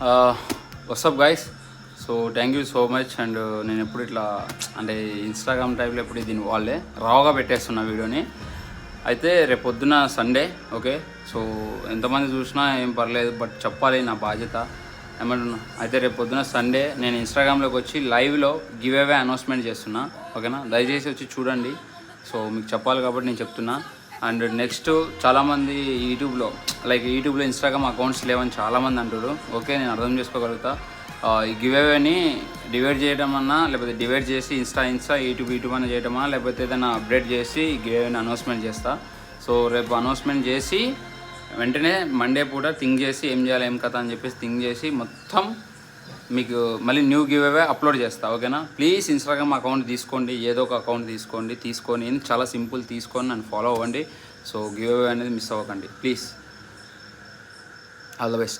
WhatsApp guys. So thank you so much. And నేను ఎప్పుడు ఇట్లా అంటే ఇన్స్టాగ్రామ్ టైప్లో ఎప్పుడు దీన్ని వాళ్ళే రావుగా పెట్టేస్తున్న వీడియోని. అయితే రేపు పొద్దున సండే, ఓకే. సో ఎంతమంది చూసినా ఏం పర్లేదు, బట్ చెప్పాలి నా బాధ్యత ఏమంటున్నా. అయితే రేపు పొద్దున సండే నేను ఇన్స్టాగ్రామ్లోకి వచ్చి లైవ్లో గివ్ అవే అనౌన్స్మెంట్ చేస్తున్నా, ఓకేనా. దయచేసి వచ్చి చూడండి. సో మీకు చెప్పాలి కాబట్టి నేను చెప్తున్నా. అండ్ నెక్స్ట్ చాలామంది యూట్యూబ్లో ఇన్స్టాగ్రామ్ అకౌంట్స్ లేవని చాలామంది అంటారు. ఓకే, నేను అర్థం చేసుకోగలుగుతా. ఈ గివ్ అవేని డివైడ్ చేయడం అన్నా, లేకపోతే డివైడ్ చేసి ఇన్స్టా యూట్యూబ్ అన్న చేయడమా, లేకపోతే ఏదైనా అప్డేట్ చేసి గివ్ అవేని అనౌన్స్మెంట్ చేస్తా. సో రేపు అనౌన్స్మెంట్ చేసి వెంటనే మండే పూట థింక్ చేసి ఏం చేయాలి ఏం కథ అని చెప్పేసి థింక్ చేసి మొత్తం మీకు మళ్ళీ న్యూ గివ్ అవే అప్లోడ్ చేస్తా, ఓకేనా. ప్లీజ్ ఇన్స్టాగ్రామ్ అకౌంట్ తీసుకోండి, ఏదో ఒక అకౌంట్ తీసుకొని చాలా సింపుల్ తీసుకొని నన్ను ఫాలో అవ్వండి. సో గివ్ అవే అనేది మిస్ అవ్వకండి ప్లీజ్. All the best.